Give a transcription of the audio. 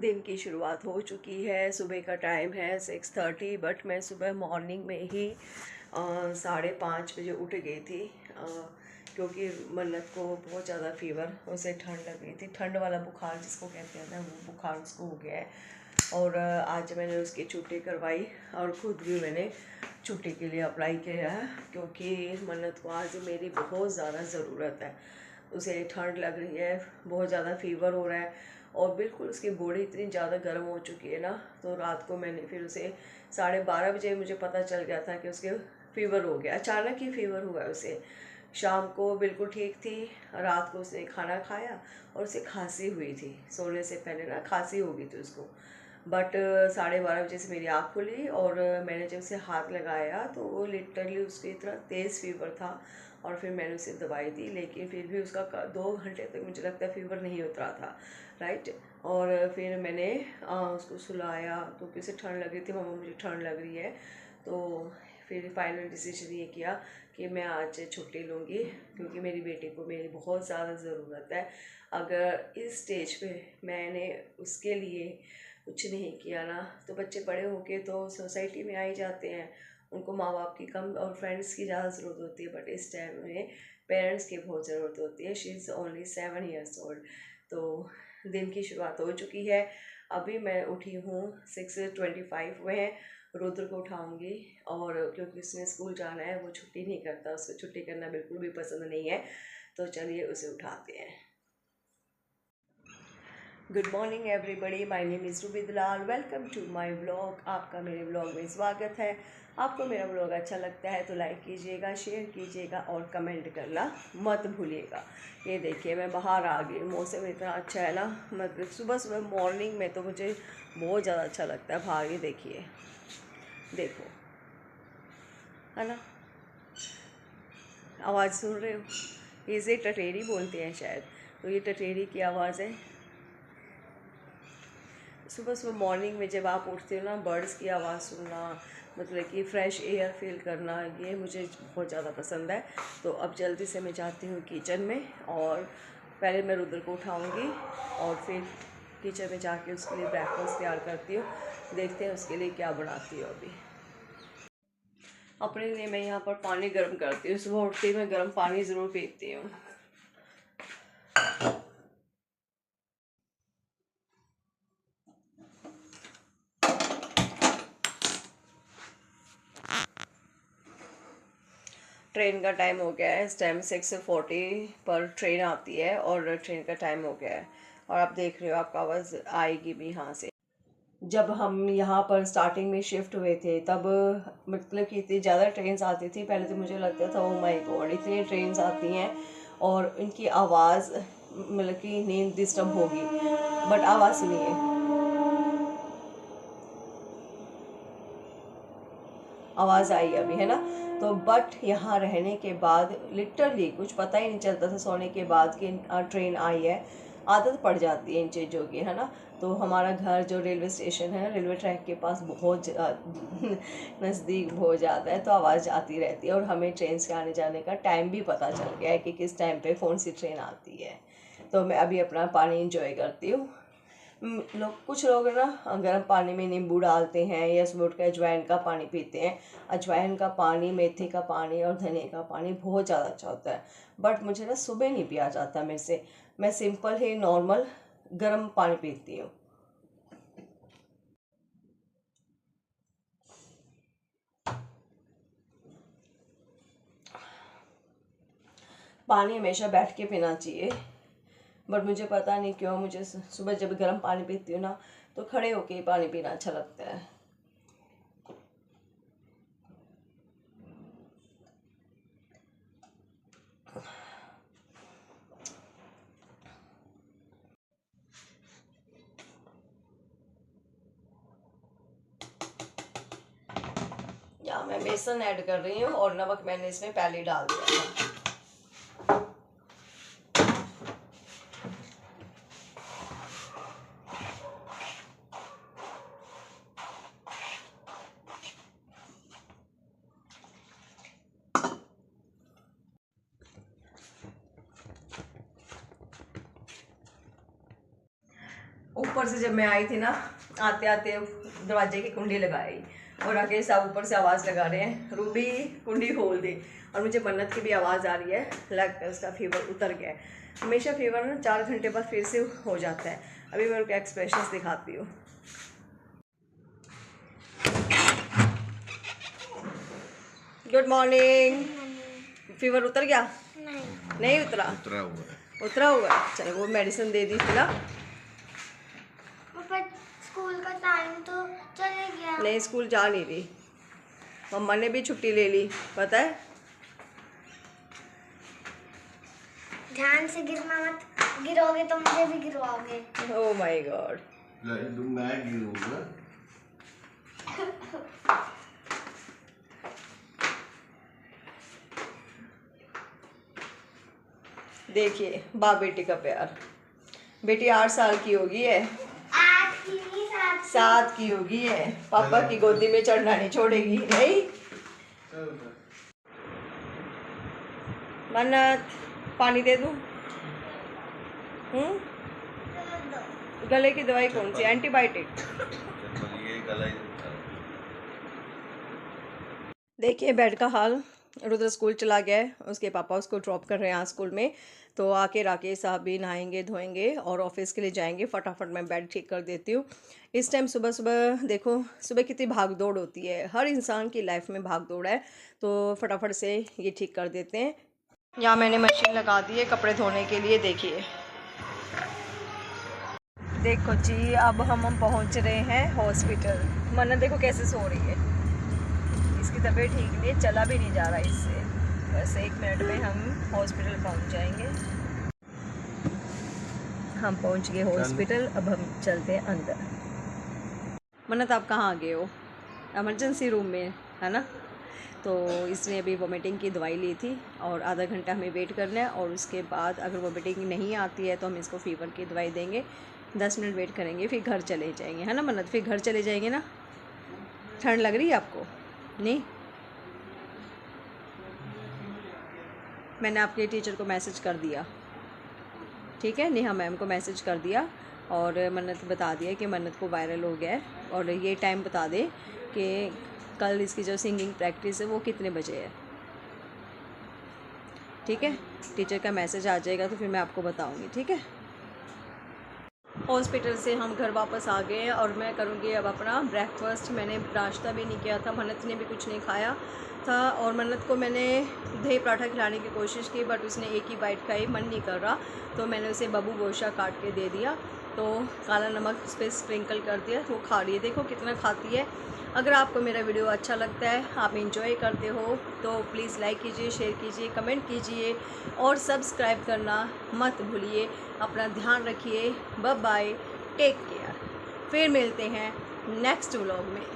दिन की शुरुआत हो चुकी है। सुबह का टाइम है 6:30, बट मैं सुबह मॉर्निंग में ही 5:30 बजे उठ गई थी, क्योंकि मन्नत को बहुत ज़्यादा फीवर, उसे ठंड लग गई थी। ठंड वाला बुखार जिसको कहते हैं ना, वो बुखार उसको हो गया है। और आज मैंने उसकी छुट्टी करवाई और ख़ुद भी मैंने छुट्टी के लिए अप्लाई किया है, क्योंकि मन्नत को आज मेरी बहुत ज़्यादा ज़रूरत है। उसे ठंड लग रही है, बहुत ज़्यादा फीवर हो रहा है और बिल्कुल उसकी बॉडी इतनी ज़्यादा गर्म हो चुकी है ना। तो रात को मैंने फिर उसे 12:30 बजे मुझे पता चल गया था कि उसके फ़ीवर हो गया, अचानक ही फ़ीवर हुआ उसे। शाम को बिल्कुल ठीक थी, रात को उसने खाना खाया और उसे खांसी हुई थी, सोने से पहले ना खांसी हो गई थी उसको। बट 12:30 बजे से मेरी आँख खुली और मैंने जब उसे हाथ लगाया तो वो लिटरली उसको इतना तेज़ फीवर था। और फिर मैंने उसे दवाई दी, लेकिन फिर भी उसका 2 घंटे तक मुझे लगता है फीवर नहीं उतरा था, राइट। और फिर मैंने उसको सुलाया, क्योंकि उसे ठंड लग रही थी, मम्मा मुझे ठंड लग रही है। तो फिर फाइनल डिसीजन ये किया कि मैं आज छुट्टी लूँगी, क्योंकि मेरी बेटी को मेरी बहुत ज़्यादा ज़रूरत है। अगर इस स्टेज पे मैंने उसके लिए कुछ नहीं किया ना, तो बच्चे बड़े होके तो सोसाइटी में आ ही जाते हैं, उनको माँ बाप की कम और फ्रेंड्स की ज़्यादा ज़रूरत होती है। बट इस टाइम में पेरेंट्स की बहुत ज़रूरत होती है। She is only 7 years old। तो दिन की शुरुआत हो चुकी है। अभी मैं उठी हूँ 6:25 हुए हैं। रुद्र को उठाऊंगी, और क्योंकि उसने स्कूल जाना है, वो छुट्टी नहीं करता, उसको छुट्टी करना बिल्कुल भी पसंद नहीं है। तो चलिए उसे उठाते हैं। Good morning everybody, my name is Ruby Dalal. Welcome to my vlog. आपका मेरे व्लॉग में स्वागत है। आपको मेरा व्लॉग अच्छा लगता है तो लाइक कीजिएगा, शेयर कीजिएगा और कमेंट करना मत भूलिएगा। ये देखिए मैं बाहर आ गई, मौसम इतना अच्छा है ना, मतलब सुबह सुबह मॉर्निंग में तो मुझे बहुत ज़्यादा अच्छा लगता है बाहर। ये देखिए, देखो, है ना, आवाज़ सुन रहे हो? इसे टटेरी बोलते हैं शायद। तो ये टटेरी की आवाज़ है। सुबह सुबह मॉर्निंग में जब आप उठते हो ना, बर्ड्स की आवाज़ सुनना, मतलब कि फ़्रेश एयर फील करना, ये मुझे बहुत ज़्यादा पसंद है। तो अब जल्दी से मैं जाती हूँ किचन में, और पहले मैं रुद्र को उठाऊँगी और फिर किचन में जाके उसके लिए ब्रेकफास्ट तैयार करती हूँ। देखते हैं उसके लिए क्या बनाती हूँ। अभी अपने लिए मैं यहाँ पर पानी गर्म करती हूँ। सुबह उठते ही मैं गर्म पानी ज़रूर पीती हूँ। ट्रेन का टाइम हो गया है, इस टाइम 6:40 पर ट्रेन आती है और ट्रेन का टाइम हो गया है। और आप देख रहे हो, आपका आवाज़ आएगी भी यहाँ से। जब हम यहाँ पर स्टार्टिंग में शिफ्ट हुए थे, तब मतलब कि इतनी ज़्यादा ट्रेन्स आती थी। पहले तो मुझे लगता था ओ माय गॉड, इतनी ट्रेन्स आती हैं और इनकी आवाज़, मतलब कि नींद डिस्टर्ब होगी। बट आवाज़ सुनिए, आवाज़ आई अभी, है ना। तो बट यहाँ रहने के बाद लिटरली कुछ पता ही नहीं चलता था सोने के बाद कि ट्रेन आई है। आदत पड़ जाती है इन चीज़ों की, है ना। तो हमारा घर जो रेलवे स्टेशन है, रेलवे ट्रैक के पास बहुत नज़दीक हो जाता है, तो आवाज़ आती रहती है और हमें ट्रेन से आने जाने का टाइम भी पता चल गया है कि किस टाइम पे कौन सी ट्रेन आती है। तो मैं अभी अपना पानी इंजॉय करती हूँ। कुछ लोग ना गर्म पानी में नींबू डालते हैं या सुबह उठ के अजवाइन का पानी पीते हैं। अजवाइन का पानी, मेथी का पानी और धनिया का पानी बहुत ज़्यादा अच्छा होता है। बट मुझे ना सुबह नहीं पिया जाता मेरे से। मैं सिंपल ही नॉर्मल गर्म पानी पीती हूँ। पानी हमेशा बैठ के पीना चाहिए, बट मुझे पता नहीं क्यों मुझे सुबह जब गर्म पानी पीती हूँ ना, तो खड़े होके ही पानी पीना अच्छा लगता है। या मैं बेसन ऐड कर रही हूँ और नमक मैंने इसमें पहले ही डाल दिया था। ऊपर से जब मैं आई थी ना, आते आते दरवाजे की कुंडी लगाई और आके सब ऊपर से आवाज़ लगा रहे हैं, रूबी कुंडी खोल दे। और मुझे मन्नत की भी आवाज़ आ रही है, लगता है उसका फीवर उतर गया है। हमेशा फीवर ना 4 घंटे बाद फिर से हो जाता है। अभी मैं उनके एक्सप्रेशंस दिखाती हूँ। Good morning. फीवर उतर गया? नहीं उतरा। उतरा हुआ है। चलो वो मेडिसिन दे दी फिलहाल। स्कूल का टाइम तो चले गया। नहीं, स्कूल जा नहीं रही। मम्मा ने भी छुट्टी ले ली, पता है। ध्यान से गिरना मत, गिरोगे तो मुझे भी गिरवाओगे। Oh my God. मैं गिरूंगा। देखिए बाप बेटी का प्यार। बेटी 8 साल की होगी है, 7 की होगी है। पापा की गोदी में चढ़ना नहीं छोड़ेगी। नहीं मन्नत, पानी दे दूं? गले की दवाई कौन सी? एंटीबायोटिक। देखिए बेड का हाल। रुद्र स्कूल चला गया है, उसके पापा उसको ड्रॉप कर रहे हैं यहाँ स्कूल में। तो आके राकेश साहब भी नहाएंगे धोएंगे और ऑफिस के लिए जाएंगे। फटाफट मैं बेड ठीक कर देती हूँ। इस टाइम सुबह सुबह देखो, सुबह कितनी भाग दौड़ होती है। हर इंसान की लाइफ में भाग दौड़ है, तो फटाफट से ये ठीक कर देते हैं। यहाँ मैंने मशीन लगा दी है कपड़े धोने के लिए। देखिए देखो जी, अब हम पहुँच रहे हैं हॉस्पिटल। मन्नत देखो कैसे सो रही है, इसकी तबीयत ठीक नहीं है, चला भी नहीं जा रहा इससे। बस 1 मिनट में हम हॉस्पिटल पहुंच जाएंगे। हम पहुंच गए हॉस्पिटल, अब हम चलते हैं अंदर। मन्नत आप कहाँ आ गए हो? इमरजेंसी रूम में है ना। तो इसने अभी वोमिटिंग की दवाई ली थी और आधा घंटा हमें वेट करना है। और उसके बाद अगर वोमिटिंग नहीं आती है तो हम इसको फ़ीवर की दवाई देंगे। 10 मिनट वेट करेंगे, फिर घर चले जाएंगे, है ना मन्नत। फिर घर चले जाएंगे ना। ठंड लग रही है आपको? नहीं, मैंने आपके टीचर को मैसेज कर दिया, ठीक है, नेहा मैम को मैसेज कर दिया। और मन्नत बता दिया कि मन्नत को वायरल हो गया है। और ये टाइम बता दे कि कल इसकी जो सिंगिंग प्रैक्टिस है वो कितने बजे है, ठीक है। टीचर का मैसेज आ जाएगा तो फिर मैं आपको बताऊंगी, ठीक है। हॉस्पिटल से हम घर वापस आ गए हैं और मैं करूँगी अब अपना ब्रेकफास्ट। मैंने नाश्ता भी नहीं किया था, मन्नत ने भी कुछ नहीं खाया था। और मन्नत को मैंने दही पराठा खिलाने की कोशिश की, बट उसने एक ही बाइट खाई, मन नहीं कर रहा। तो मैंने उसे बबू गोशा काट के दे दिया, तो काला नमक उस पर स्प्रिंकल कर दिया, तो वो खा रही है। देखो कितना खाती है। अगर आपको मेरा वीडियो अच्छा लगता है, आप एंजॉय करते हो, तो प्लीज़ लाइक कीजिए, शेयर कीजिए, कमेंट कीजिए और सब्सक्राइब करना मत भूलिए। अपना ध्यान रखिए। Bye bye, take care. फिर मिलते हैं नेक्स्ट व्लॉग में।